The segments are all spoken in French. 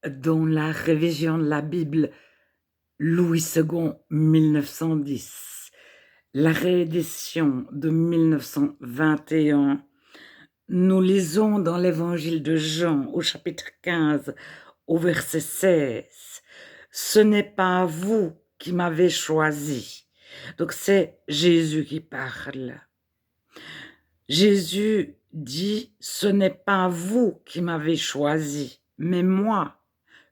dans la révision de la Bible Louis II 1910, la réédition de 1921, nous lisons dans l'évangile de Jean au chapitre 15 au verset 16, « Ce n'est pas vous qui m'avez choisi ». Donc c'est Jésus qui parle. Jésus dit, « Ce n'est pas vous qui m'avez choisi, mais moi,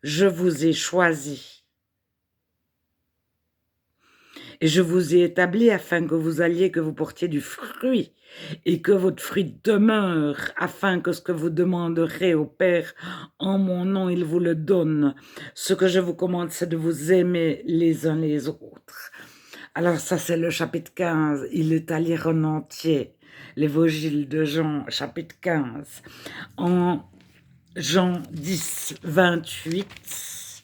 je vous ai choisi. Et je vous ai établi afin que vous alliez, que vous portiez du fruit, et que votre fruit demeure, afin que ce que vous demanderez au Père en mon nom, il vous le donne. Ce que je vous commande, c'est de vous aimer les uns les autres. » Alors ça, c'est le chapitre 15. Il est à lire en entier. L'évangile de Jean, chapitre 15. En Jean 10, 28.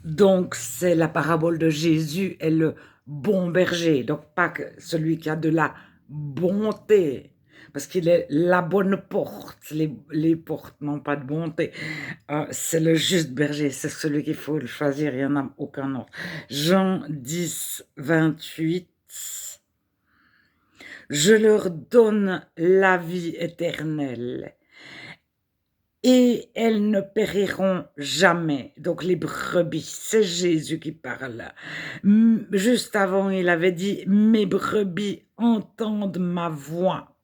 Donc, c'est la parabole de Jésus et le bon berger. Donc, pas que celui qui a de la bonté, parce qu'il est la bonne porte. Les portes n'ont pas de bonté. C'est le juste berger, c'est celui qu'il faut le choisir, il n'y en a aucun autre. Jean 10, 28. Je leur donne la vie éternelle et elles ne périront jamais. Donc les brebis, c'est Jésus qui parle. Juste avant, il avait dit, mes brebis entendent ma voix.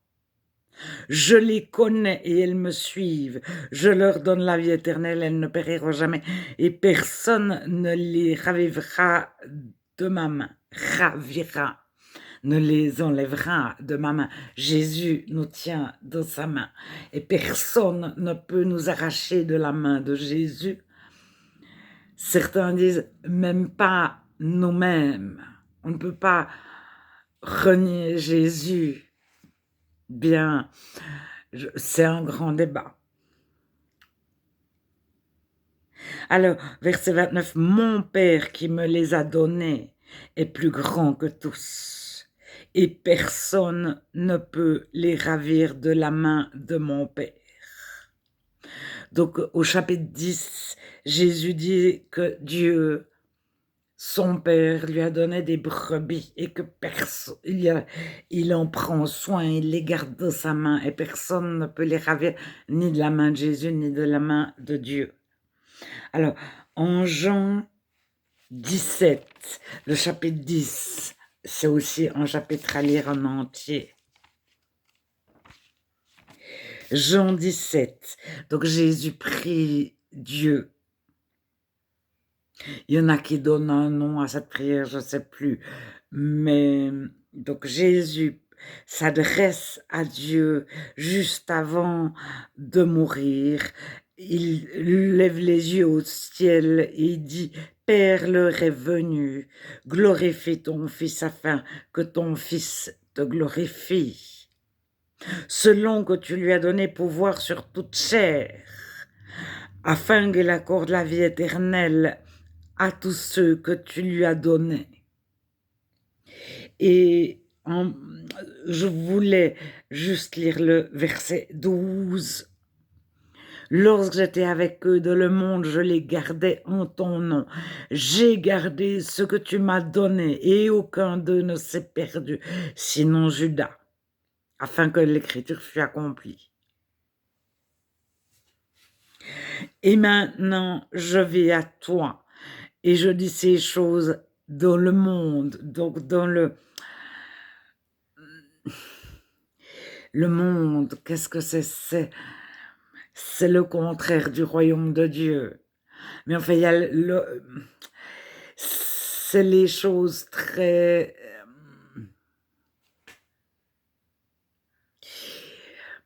Je les connais et elles me suivent. Je leur donne la vie éternelle, elles ne périront jamais. Et personne ne les ravira de ma main. Ravira, ne les enlèvera de ma main. Jésus nous tient dans sa main. Et personne ne peut nous arracher de la main de Jésus. Certains disent, même pas nous-mêmes. On ne peut pas renier Jésus. Bien, c'est un grand débat. Alors, verset 29, « Mon Père qui me les a donnés est plus grand que tous, et personne ne peut les ravir de la main de mon Père. » Donc, au chapitre 10, Jésus dit que Dieu, son Père, lui a donné des brebis et que personne, il en prend soin, il les garde dans sa main et personne ne peut les ravir ni de la main de Jésus ni de la main de Dieu. Alors, en Jean 17, le chapitre 10, c'est aussi un chapitre à lire en entier. Jean 17, donc Jésus prie Dieu. Il y en a qui donnent un nom à cette prière, je ne sais plus. Mais donc Jésus s'adresse à Dieu juste avant de mourir. Il lève les yeux au ciel et il dit, « Père, l'heure est venue, glorifie ton Fils afin que ton Fils te glorifie, selon que tu lui as donné pouvoir sur toute chair, afin qu'il accorde la vie éternelle à tous ceux que tu lui as donnés. » Et je voulais juste lire le verset 12. « Lorsque j'étais avec eux dans le monde, je les gardais en ton nom. J'ai gardé ce que tu m'as donné et aucun d'eux ne s'est perdu, sinon Judas, afin que l'écriture fût accomplie. Et maintenant, je vais à toi. Et je dis ces choses dans le monde, donc dans le monde, qu'est-ce que c'est? C'est le contraire du royaume de Dieu. Mais enfin, il y a c'est les choses très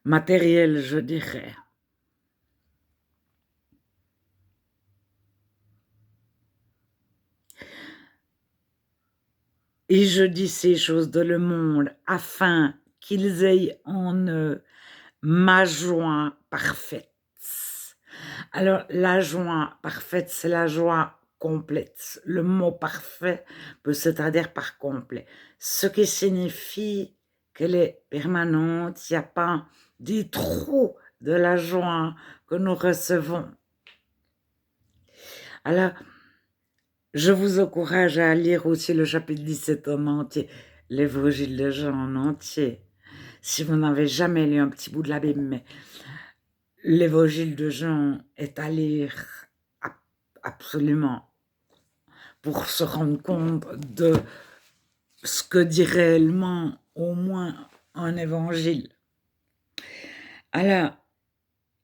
matérielles, je dirais. Et je dis ces choses dans le monde afin qu'ils aient en eux ma joie parfaite. Alors, la joie parfaite, c'est la joie complète. Le mot parfait peut se traduire par complet. Ce qui signifie qu'elle est permanente, il n'y a pas des trous de la joie que nous recevons. Alors, je vous encourage à lire aussi le chapitre 17 en entier, l'évangile de Jean en entier. Si vous n'avez jamais lu un petit bout de la Bible, mais l'évangile de Jean est à lire absolument pour se rendre compte de ce que dit réellement au moins un évangile. Alors,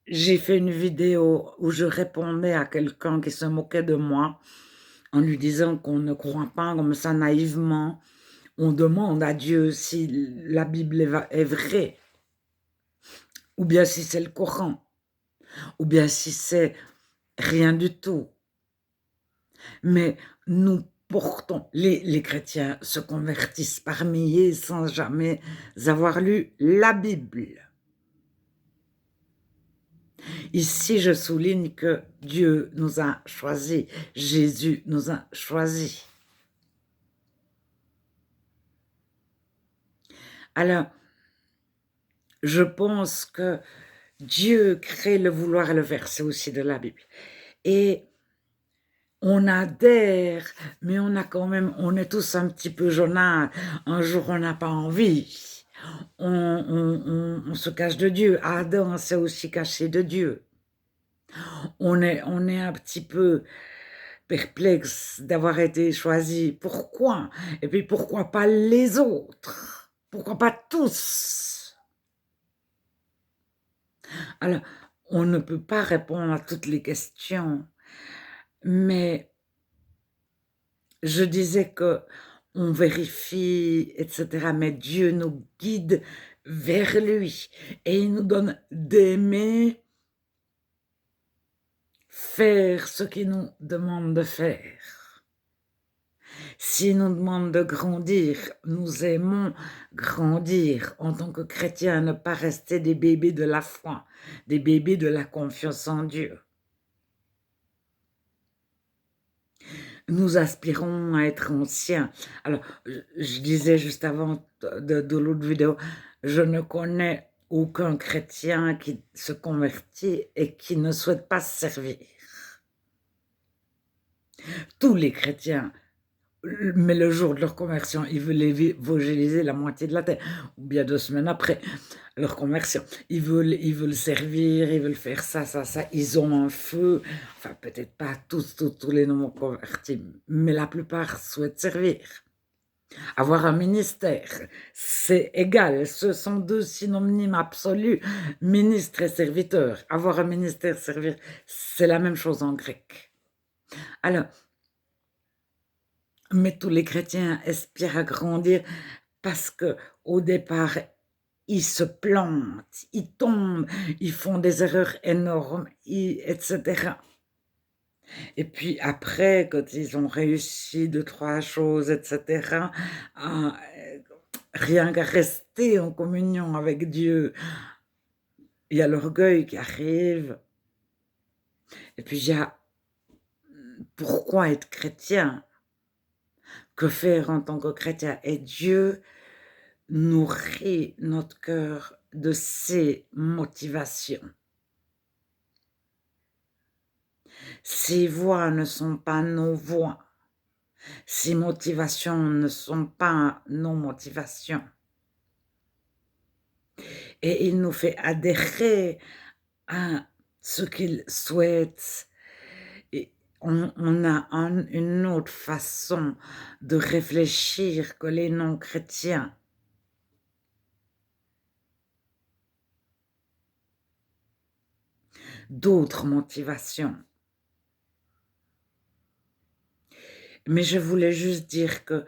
j'ai fait une vidéo où je répondais à quelqu'un qui se moquait de moi en lui disant qu'on ne croit pas comme ça naïvement. On demande à Dieu si la Bible est vraie, ou bien si c'est le Coran, ou bien si c'est rien du tout. Mais nous portons, les chrétiens se convertissent par milliers sans jamais avoir lu la Bible. Ici, je souligne que Dieu nous a choisis, Jésus nous a choisis. Alors, je pense que Dieu crée le vouloir et le faire, c'est aussi de la Bible. Et on adhère, mais on a quand même, on est tous un petit peu jaunards. Un jour, on n'a pas envie. On se cache de Dieu. Adam s'est aussi caché de Dieu. On est un petit peu perplexe d'avoir été choisi. Pourquoi? Et puis pourquoi pas les autres? Pourquoi pas tous? Alors, on ne peut pas répondre à toutes les questions, mais je disais que on vérifie, etc., mais Dieu nous guide vers lui et il nous donne d'aimer faire ce qu'il nous demande de faire. S'il nous demande de grandir, nous aimons grandir en tant que chrétiens, ne pas rester des bébés de la foi, des bébés de la confiance en Dieu. Nous aspirons à être anciens. Alors, je disais juste avant de l'autre vidéo, je ne connais aucun chrétien qui se convertit et qui ne souhaite pas se servir. Tous les chrétiens, mais le jour de leur conversion, ils veulent évangéliser la moitié de la terre, ou bien 2 semaines après leur conversion. Ils veulent servir, ils veulent faire ça. Ils ont un feu. Enfin, peut-être pas tous les nouveaux convertis, mais la plupart souhaitent servir. Avoir un ministère, c'est égal. Ce sont deux synonymes absolus, ministre et serviteur. Avoir un ministère, servir, c'est la même chose en grec. Alors, mais tous les chrétiens aspirent à grandir parce que au départ, ils se plantent, ils tombent, ils font des erreurs énormes, etc. Et puis après, quand ils ont réussi 2-3 choses, etc., rien qu'à rester en communion avec Dieu, il y a l'orgueil qui arrive. Et puis il y a pourquoi être chrétien? Que faire en tant que chrétien? Et Dieu nourrit notre cœur de ses motivations. Ses voix ne sont pas nos voix. Ses motivations ne sont pas nos motivations. Et il nous fait adhérer à ce qu'il souhaite. Et on a une autre façon de réfléchir que les non-chrétiens. D'autres motivations. Mais je voulais juste dire que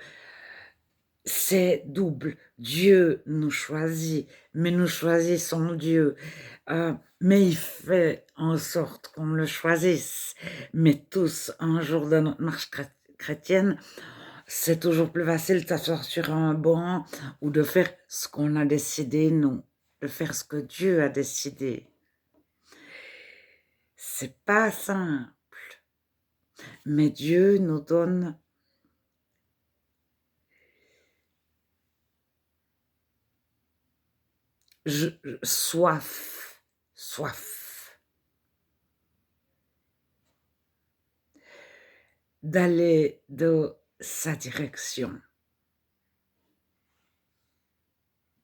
c'est double. Dieu nous choisit, mais nous choisissons Dieu. Mais il fait en sorte qu'on le choisisse. Mais tous, un jour de notre marche chrétienne, c'est toujours plus facile de s'asseoir sur un banc ou de faire ce qu'on a décidé, nous, de faire ce que Dieu a décidé. C'est pas simple. Mais Dieu nous donne soif, soif d'aller dans sa direction.